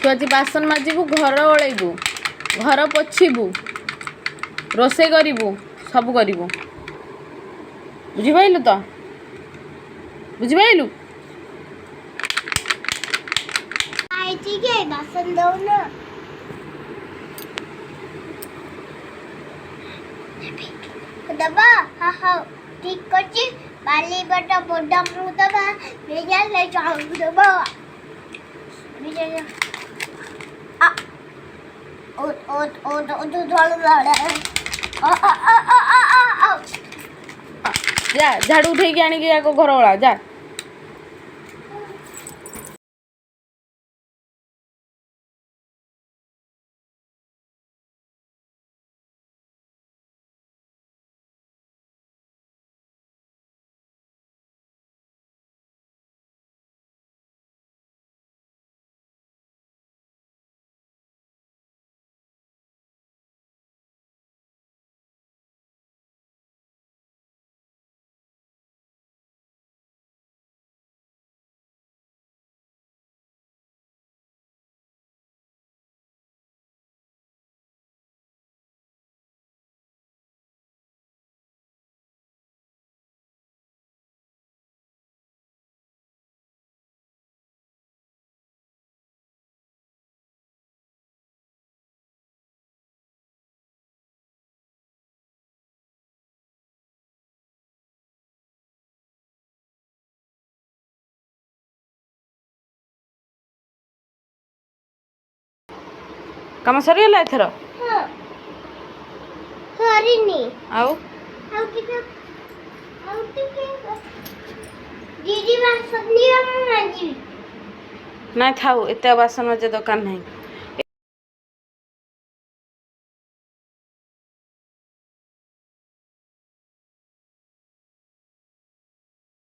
तू आज बासन माजिबू घर ओळेबू घर पोछिबू रोसे करिबू सब करिबू बुझिपाइलु तो बुझिपाइलु ठीक है बासन दो ना दबा हाँ हाँ ठीक करची बाली बटा बोड़ा मुँह दबा भेजा ले जाऊँ दबा भेजा ले आ ओ थोड़ा लड़ा आ जा झाड़ू उठे के आनी के घर वाला जा काम सरीगला एथर हाँ सॉरी नहीं आउ दीदी बासन नहीं हम मांजी ना थाऊ एते बासन मजे दुकान नहीं